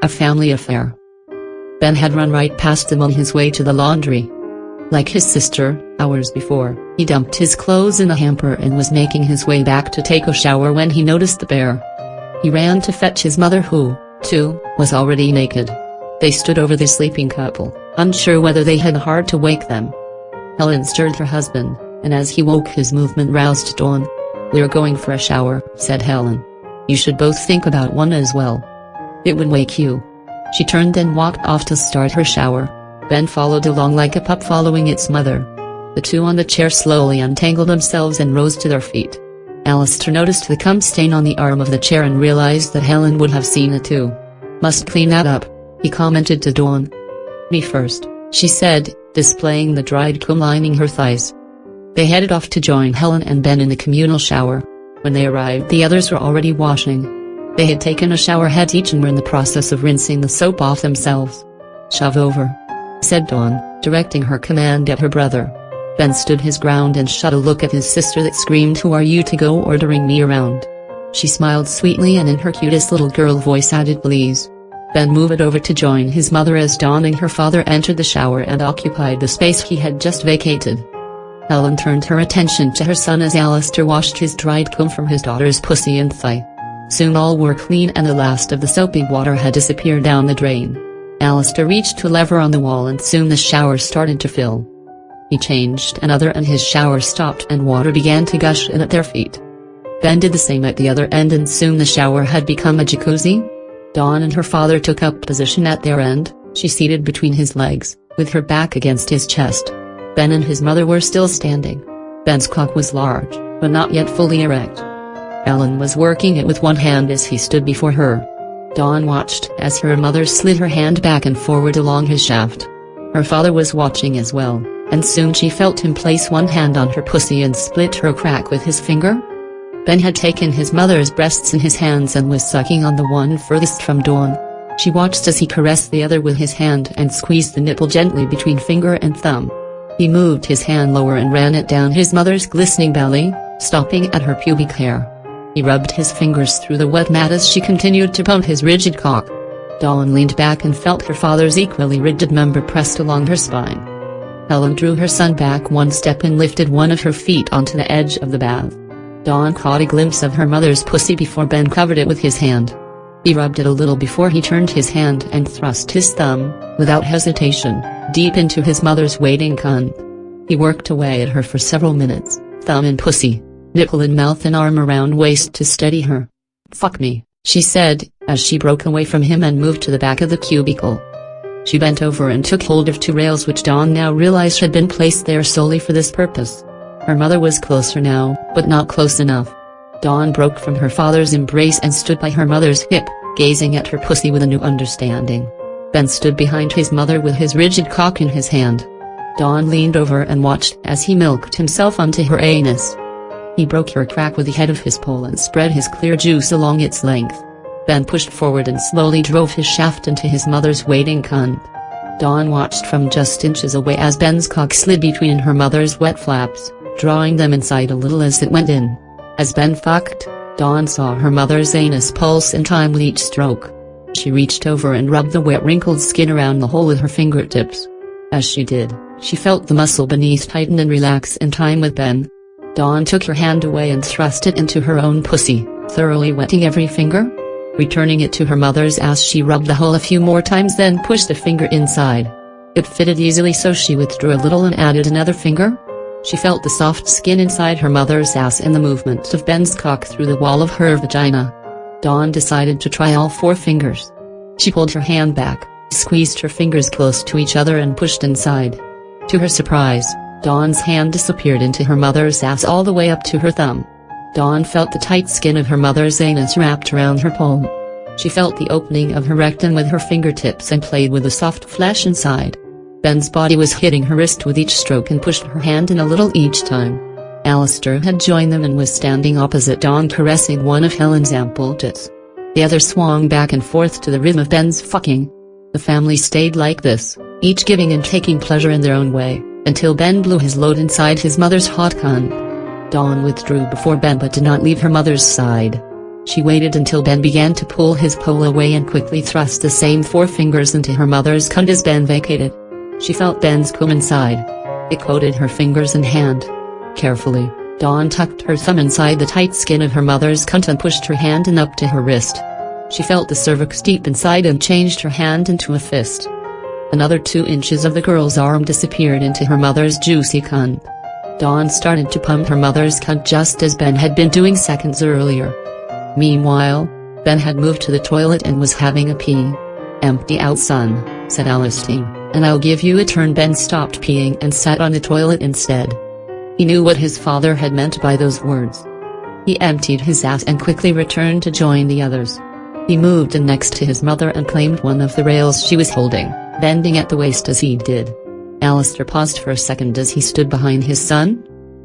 a family affair. Ben had run right past them on his way to the laundry. Like his sister, hours before, he dumped his clothes in a hamper and was making his way back to take a shower when he noticed the bear. He ran to fetch his mother who, too, was already naked. They stood over the sleeping couple, unsure whether they had hard to wake them. Helen stirred her husband, and as he woke his movement roused Dawn. "We're going for a shower," said Helen. "You should both think about one as well. It would wake you." She turned and walked off to start her shower. Ben followed along like a pup following its mother. The two on the chair slowly untangled themselves and rose to their feet. Alistair noticed the cum stain on the arm of the chair and realized that Helen would have seen it too. "Must clean that up," he commented to Dawn. "Me first," she said, displaying the dried cum lining her thighs. They headed off to join Helen and Ben in the communal shower. When they arrived, the others were already washing. They had taken a shower head each and were in the process of rinsing the soap off themselves. "Shove over," said Dawn, directing her command at her brother. Ben stood his ground and shot a look at his sister that screamed, "Who are you to go ordering me around?" She smiled sweetly and in her cutest little girl voice added, "Please." Ben moved over to join his mother as Dawn and her father entered the shower and occupied the space he had just vacated. Helen turned her attention to her son as Alistair washed his dried cum from his daughter's pussy and thigh. Soon all were clean and the last of the soapy water had disappeared down the drain. Alistair reached to a lever on the wall and soon the shower started to fill. He changed another and his shower stopped and water began to gush in at their feet. Ben did the same at the other end and soon the shower had become a jacuzzi. Dawn and her father took up position at their end, she seated between his legs, with her back against his chest. Ben and his mother were still standing. Ben's cock was large, but not yet fully erect. Helen was working it with one hand as he stood before her. Dawn watched as her mother slid her hand back and forward along his shaft. Her father was watching as well, and soon she felt him place one hand on her pussy and split her crack with his finger. Ben had taken his mother's breasts in his hands and was sucking on the one furthest from Dawn. She watched as he caressed the other with his hand and squeezed the nipple gently between finger and thumb. He moved his hand lower and ran it down his mother's glistening belly, stopping at her pubic hair. He rubbed his fingers through the wet mat as she continued to pump his rigid cock. Dawn leaned back and felt her father's equally rigid member pressed along her spine. Helen drew her son back one step and lifted one of her feet onto the edge of the bath. Dawn caught a glimpse of her mother's pussy before Ben covered it with his hand. He rubbed it a little before he turned his hand and thrust his thumb, without hesitation, deep into his mother's waiting cunt. He worked away at her for several minutes, thumb in pussy, nipple in mouth and arm around waist to steady her. "Fuck me," she said, as she broke away from him and moved to the back of the cubicle. She bent over and took hold of two rails which Dawn now realized had been placed there solely for this purpose. Her mother was closer now, but not close enough. Dawn broke from her father's embrace and stood by her mother's hip, gazing at her pussy with a new understanding. Ben stood behind his mother with his rigid cock in his hand. Dawn leaned over and watched as he milked himself onto her anus. He broke her crack with the head of his pole and spread his clear juice along its length. Ben pushed forward and slowly drove his shaft into his mother's waiting cunt. Dawn watched from just inches away as Ben's cock slid between her mother's wet flaps, drawing them inside a little as it went in. As Ben fucked, Dawn saw her mother's anus pulse in time with each stroke. She reached over and rubbed the wet wrinkled skin around the hole with her fingertips. As she did, she felt the muscle beneath tighten and relax in time with Ben. Dawn took her hand away and thrust it into her own pussy, thoroughly wetting every finger. Returning it to her mother's ass, she rubbed the hole a few more times, then pushed a finger inside. It fitted easily, so she withdrew a little and added another finger. She felt the soft skin inside her mother's ass and the movement of Ben's cock through the wall of her vagina. Dawn decided to try all 4 fingers. She pulled her hand back, squeezed her fingers close to each other and pushed inside. To her surprise, Dawn's hand disappeared into her mother's ass all the way up to her thumb. Dawn felt the tight skin of her mother's anus wrapped around her palm. She felt the opening of her rectum with her fingertips and played with the soft flesh inside. Ben's body was hitting her wrist with each stroke and pushed her hand in a little each time. Alistair had joined them and was standing opposite Dawn, caressing one of Helen's ample tits. The other swung back and forth to the rhythm of Ben's fucking. The family stayed like this, each giving and taking pleasure in their own way, until Ben blew his load inside his mother's hot cunt. Dawn withdrew before Ben but did not leave her mother's side. She waited until Ben began to pull his pole away and quickly thrust the same 4 fingers into her mother's cunt as Ben vacated. She felt Ben's cum inside. It coated her fingers and hand. Carefully, Dawn tucked her thumb inside the tight skin of her mother's cunt and pushed her hand in up to her wrist. She felt the cervix deep inside and changed her hand into a fist. Another 2 inches of the girl's arm disappeared into her mother's juicy cunt. Dawn started to pump her mother's cunt just as Ben had been doing seconds earlier. Meanwhile, Ben had moved to the toilet and was having a pee. "Empty out, son," said Alistair, "and I'll give you a turn." Ben stopped peeing and sat on the toilet instead. He knew what his father had meant by those words. He emptied his ass and quickly returned to join the others. He moved in next to his mother and claimed one of the rails she was holding, bending at the waist as he did. Alistair paused for a second as he stood behind his son.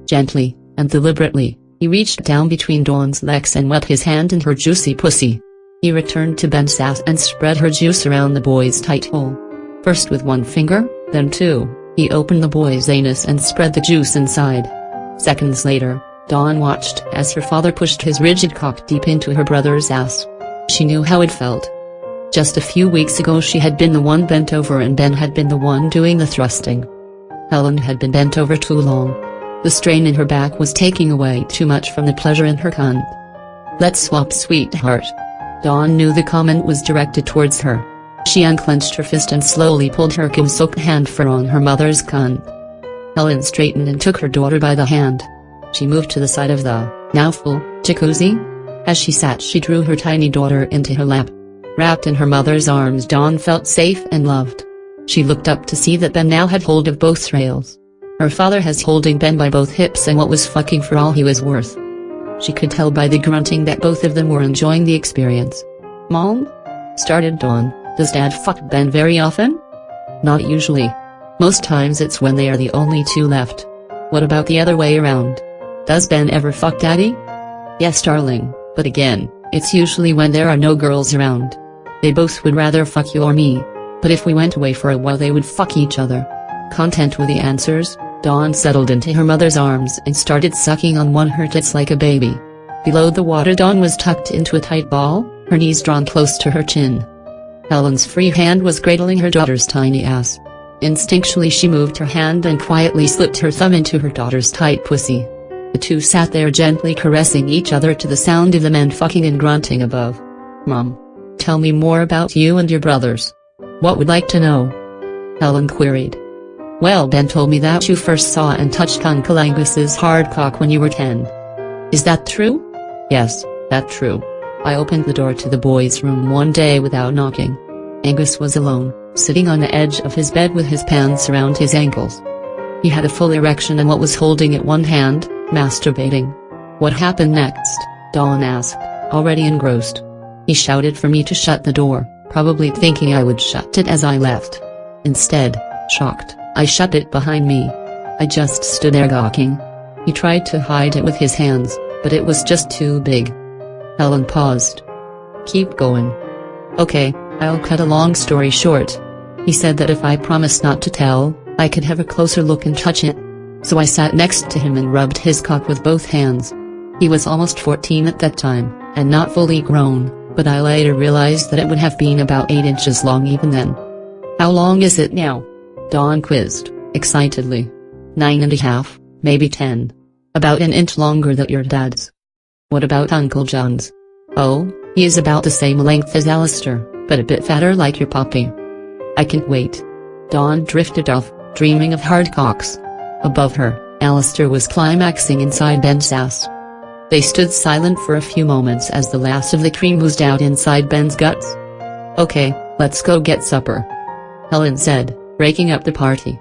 Gently, and deliberately, he reached down between Dawn's legs and wet his hand in her juicy pussy. He returned to Ben's ass and spread her juice around the boy's tight hole. First with 1 finger, then 2, he opened the boy's anus and spread the juice inside. Seconds later, Dawn watched as her father pushed his rigid cock deep into her brother's ass. She knew how it felt. Just a few weeks ago she had been the one bent over and Ben had been the one doing the thrusting. Helen had been bent over too long. The strain in her back was taking away too much from the pleasure in her cunt. "Let's swap, sweetheart." Dawn knew the comment was directed towards her. She unclenched her fist and slowly pulled her cum-soaked hand from her mother's cunt. Helen straightened and took her daughter by the hand. She moved to the side of the, now full, jacuzzi. As she sat she drew her tiny daughter into her lap. Wrapped in her mother's arms, Dawn felt safe and loved. She looked up to see that Ben now had hold of both rails. Her father was holding Ben by both hips and what was fucking for all he was worth. She could tell by the grunting that both of them were enjoying the experience. "Mom?" started Dawn, "does Dad fuck Ben very often?" "Not usually. Most times it's when they are the only 2 left." "What about the other way around? Does Ben ever fuck Daddy?" "Yes, darling, but again, it's usually when there are no girls around. They both would rather fuck you or me. But if we went away for a while they would fuck each other." Content with the answers, Dawn settled into her mother's arms and started sucking on her tits like a baby. Below the water, Dawn was tucked into a tight ball, her knees drawn close to her chin. Helen's free hand was cradling her daughter's tiny ass. Instinctually she moved her hand and quietly slipped her thumb into her daughter's tight pussy. The 2 sat there gently caressing each other to the sound of the men fucking and grunting above. "Mom, tell me more about you and your brothers. What would like to know?" Helen queried. "Well, Ben told me that you first saw and touched Uncle Angus's hard cock when you were 10. Is that true?" "Yes, that's true. I opened the door to the boys' room one day without knocking. Angus was alone, sitting on the edge of his bed with his pants around his ankles. He had a full erection and was holding it one hand, masturbating." "What happened next?" Dawn asked, already engrossed. "He shouted for me to shut the door, probably thinking I would shut it as I left. Instead, shocked, I shut it behind me. I just stood there gawking. He tried to hide it with his hands, but it was just too big." Helen paused. "Keep going." "Okay, I'll cut a long story short. He said that if I promised not to tell, I could have a closer look and touch it. So I sat next to him and rubbed his cock with both hands. He was almost 14 at that time, and not fully grown, but I later realized that it would have been about 8 inches long even then." "How long is it now?" Dawn quizzed, excitedly. 9.5, maybe 10. About an inch longer than your dad's." "What about Uncle John's?" "Oh, he is about the same length as Alistair, but a bit fatter like your puppy." "I can't wait." Dawn drifted off, dreaming of hard cocks. Above her, Alistair was climaxing inside Ben's ass. They stood silent for a few moments as the last of the cream oozed out inside Ben's guts. "Okay, let's go get supper," Helen said, breaking up the party.